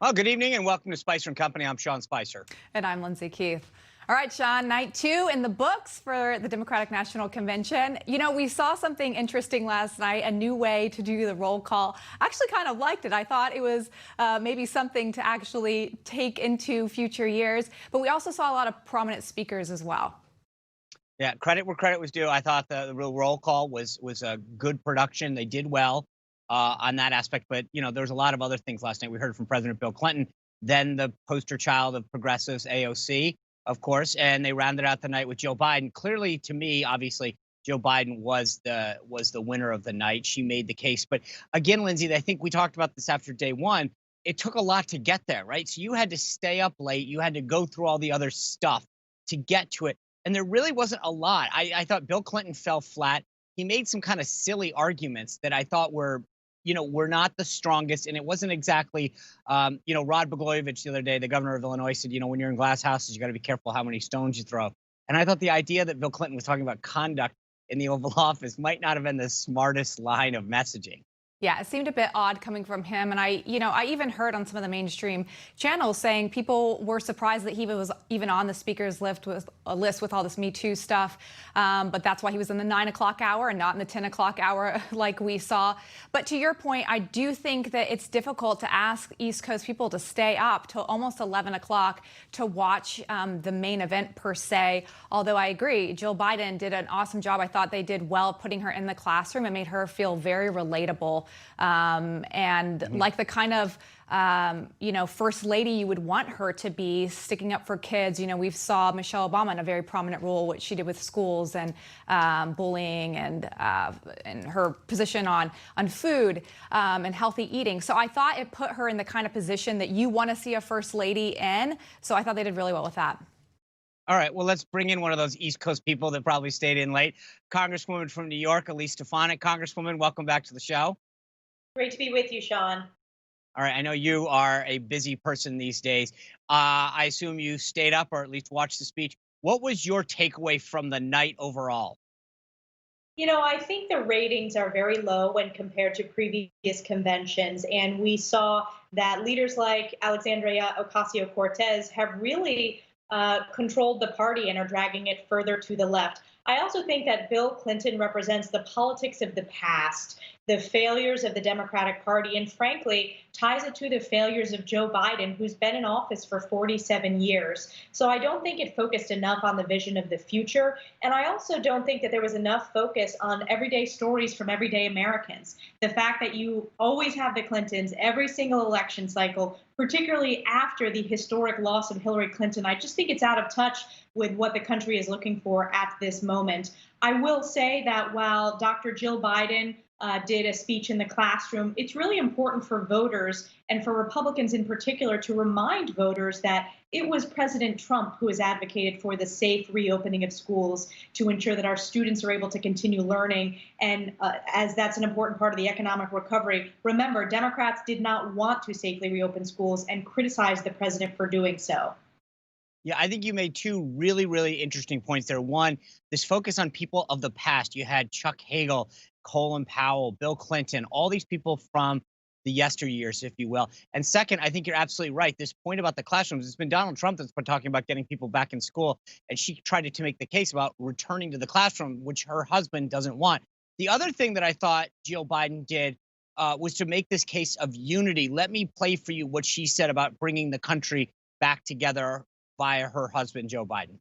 Well, good evening and welcome to Spicer and Company. I'm Sean Spicer. And I'm Lindsay Keith. All right, Sean, night 2 in the books for the Democratic National Convention. You know, we saw something interesting last night, a new way to do the roll call. I actually kind of liked it. I thought it was maybe something to actually take into future years. But we also saw a lot of prominent speakers as well. Yeah, credit where credit was due. I thought the real roll call was a good production. They did well on that aspect. But, you know, there was a lot of other things last night. We heard from President Bill Clinton, then the poster child of progressives, AOC, of course, and they rounded out the night with Joe Biden. Clearly, to me, obviously, Joe Biden was the winner of the night. She made the case. But again, Lindsay, I think we talked about this after day one. It took a lot to get there, right? So you had to stay up late. You had to go through all the other stuff to get to it. And there really wasn't a lot. I thought Bill Clinton fell flat. He made some kind of silly arguments that I thought were not the strongest. And it wasn't exactly, Rod Blagojevich the other day, the governor of Illinois, said, when you're in glass houses, you got to be careful how many stones you throw. And I thought the idea that Bill Clinton was talking about conduct in the Oval Office might not have been the smartest line of messaging. Yeah, it seemed a bit odd coming from him. And I even heard on some of the mainstream channels saying people were surprised that he was even on the speaker's list with all this Me Too stuff. But that's why he was in the 9 o'clock hour and not in the 10 o'clock hour like we saw. But to your point, I do think that it's difficult to ask East Coast people to stay up till almost 11 o'clock to watch the main event per se. Although I agree, Jill Biden did an awesome job. I thought they did well putting her in the classroom and made her feel very relatable. Like the kind of, first lady you would want her to be, sticking up for kids. We saw Michelle Obama in a very prominent role, what she did with schools and bullying and her position on food and healthy eating. So I thought it put her in the kind of position that you want to see a first lady in. So I thought they did really well with that. All right, well, let's bring in one of those East Coast people that probably stayed in late. Congresswoman from New York, Elise Stefanik. Congresswoman, welcome back to the show. Great to be with you, Sean. All right, I know you are a busy person these days. I assume you stayed up or at least watched the speech. What was your takeaway from the night overall? I think the ratings are very low when compared to previous conventions. And we saw that leaders like Alexandria Ocasio-Cortez have really controlled the party and are dragging it further to the left. I also think that Bill Clinton represents the politics of the past, the failures of the Democratic Party, and frankly, ties it to the failures of Joe Biden, who's been in office for 47 years. So I don't think it focused enough on the vision of the future. And I also don't think that there was enough focus on everyday stories from everyday Americans. The fact that you always have the Clintons every single election cycle, particularly after the historic loss of Hillary Clinton, I just think it's out of touch with what the country is looking for at this moment. I will say that while Dr. Jill Biden did a speech in the classroom, it's really important for voters and for Republicans in particular to remind voters that it was President Trump who has advocated for the safe reopening of schools to ensure that our students are able to continue learning. And as that's an important part of the economic recovery, remember, Democrats did not want to safely reopen schools and criticized the president for doing so. Yeah, I think you made two really, really interesting points there. One, this focus on people of the past. You had Chuck Hagel, Colin Powell, Bill Clinton, all these people from the yesteryears, if you will. And second, I think you're absolutely right. This point about the classrooms, it's been Donald Trump that's been talking about getting people back in school. And she tried to make the case about returning to the classroom, which her husband doesn't want. The other thing that I thought Jill Biden did was to make this case of unity. Let me play for you what she said about bringing the country back together via her husband, Joe Biden.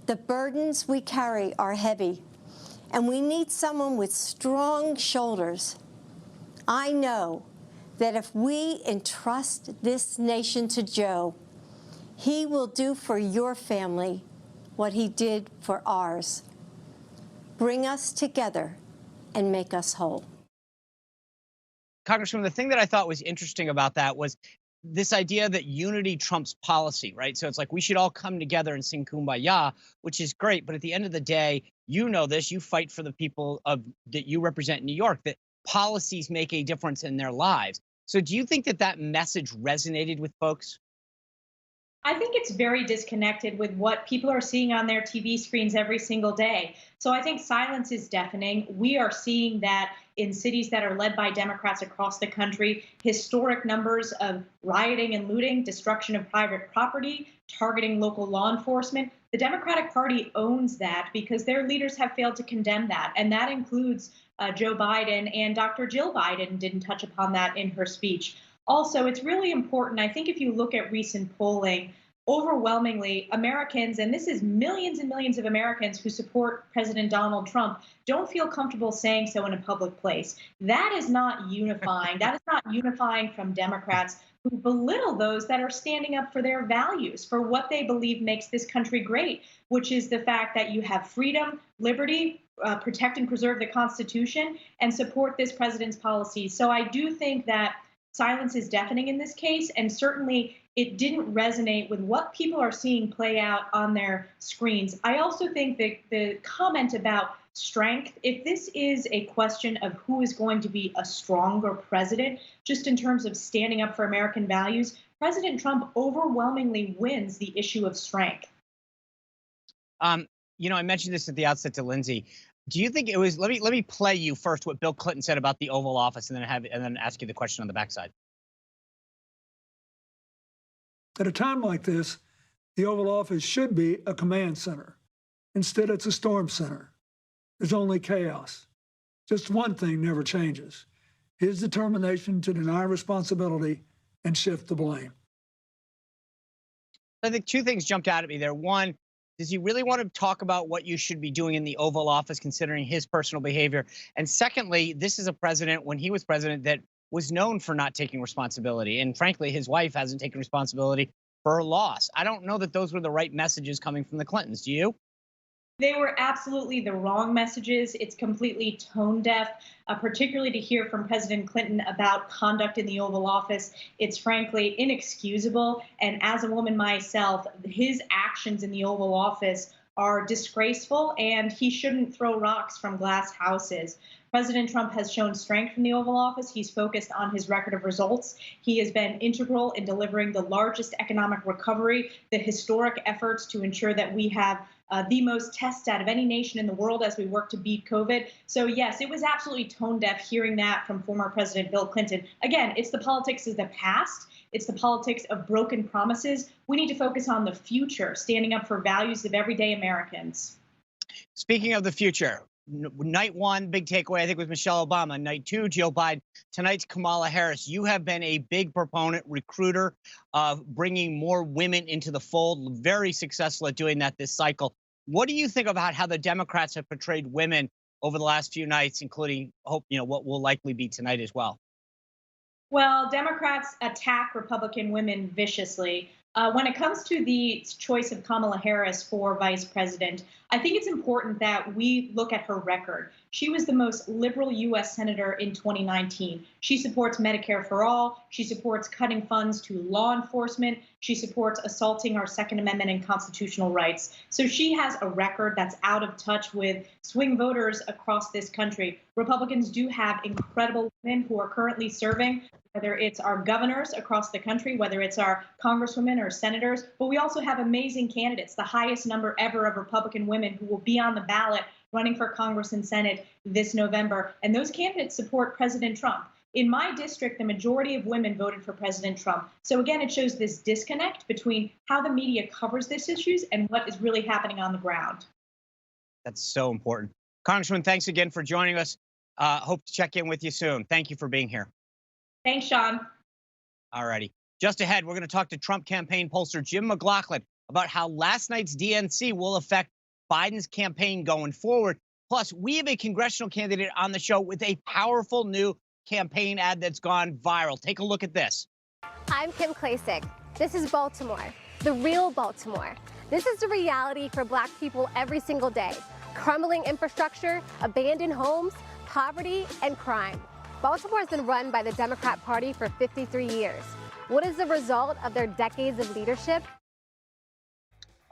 The burdens we carry are heavy, and we need someone with strong shoulders. I know that if we entrust this nation to Joe, he will do for your family what he did for ours. Bring us together and make us whole. Congresswoman, the thing that I thought was interesting about that was this idea that unity trumps policy, right? So it's like we should all come together and sing Kumbaya, which is great. But at the end of the day, you know this, you fight for the people that you represent in New York, that policies make a difference in their lives. So do you think that that message resonated with folks? I think it's very disconnected with what people are seeing on their TV screens every single day. So I think silence is deafening. We are seeing that in cities that are led by Democrats across the country, historic numbers of rioting and looting, destruction of private property, targeting local law enforcement. The Democratic Party owns that because their leaders have failed to condemn that. And that includes Joe Biden, and Dr. Jill Biden didn't touch upon that in her speech. Also, it's really important. I think if you look at recent polling, overwhelmingly Americans, and this is millions and millions of Americans who support President Donald Trump, don't feel comfortable saying so in a public place. That is not unifying. That is not unifying from Democrats who belittle those that are standing up for their values, for what they believe makes this country great, which is the fact that you have freedom, liberty, protect and preserve the Constitution, and support this president's policies. So I do think that silence is deafening in this case, and certainly it didn't resonate with what people are seeing play out on their screens. I also think that the comment about strength, if this is a question of who is going to be a stronger president, just in terms of standing up for American values, President Trump overwhelmingly wins the issue of strength. You know, I mentioned this at the outset to Lindsay. Do you think it was? Let me play you first what Bill Clinton said about the Oval Office, and then ask you the question on the backside. At a time like this, the Oval Office should be a command center. Instead, it's a storm center. There's only chaos. Just one thing never changes: his determination to deny responsibility and shift the blame. I think two things jumped out at me there. One, does he really want to talk about what you should be doing in the Oval Office, considering his personal behavior? And secondly, this is a president, when he was president, that was known for not taking responsibility. And frankly, his wife hasn't taken responsibility for her loss. I don't know that those were the right messages coming from the Clintons. Do you? They were absolutely the wrong messages. It's completely tone deaf, particularly to hear from President Clinton about conduct in the Oval Office. It's frankly inexcusable. And as a woman myself, his actions in the Oval Office are disgraceful, and he shouldn't throw rocks from glass houses. President Trump has shown strength from the Oval Office. He's focused on his record of results. He has been integral in delivering the largest economic recovery, the historic efforts to ensure that we have the most tests out of any nation in the world as we work to beat COVID. So yes, it was absolutely tone deaf hearing that from former President Bill Clinton. Again, it's the politics of the past. It's the politics of broken promises. We need to focus on the future, standing up for values of everyday Americans. Speaking of the future, night one, big takeaway, I think, was Michelle Obama. Night two, Joe Biden. Tonight's Kamala Harris. You have been a big proponent, recruiter of bringing more women into the fold, very successful at doing that this cycle. What do you think about how the Democrats have portrayed women over the last few nights, including, what will likely be tonight as well? Well, Democrats attack Republican women viciously. When it comes to the choice of Kamala Harris for vice president, I think it's important that we look at her record. She was the most liberal U.S. senator in 2019. She supports Medicare for all. She supports cutting funds to law enforcement. She supports assaulting our Second Amendment and constitutional rights. So she has a record that's out of touch with swing voters across this country. Republicans do have incredible women who are currently serving, whether it's our governors across the country, whether it's our congresswomen or senators, but we also have amazing candidates, the highest number ever of Republican women who will be on the ballot running for Congress and Senate this November. And those candidates support President Trump. In my district, the majority of women voted for President Trump. So again, it shows this disconnect between how the media covers these issues and what is really happening on the ground. That's so important. Congressman, thanks again for joining us. Hope to check in with you soon. Thank you for being here. Thanks, Sean. All righty. Just ahead, we're going to talk to Trump campaign pollster Jim McLaughlin about how last night's DNC will affect Biden's campaign going forward. Plus, we have a congressional candidate on the show with a powerful new campaign ad that's gone viral. Take a look at this. I'm Kim Klacik. This is Baltimore, the real Baltimore. This is the reality for Black people every single day. Crumbling infrastructure, abandoned homes, poverty, and crime. Baltimore has been run by the Democrat Party for 53 years. What is the result of their decades of leadership?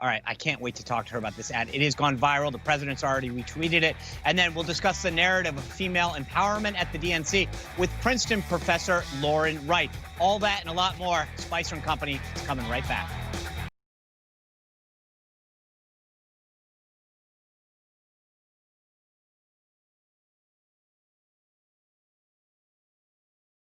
All right, I can't wait to talk to her about this ad. It has gone viral. The president's already retweeted it. And then we'll discuss the narrative of female empowerment at the DNC with Princeton professor Lauren Wright. All that and a lot more. Spicer and Company is coming right back.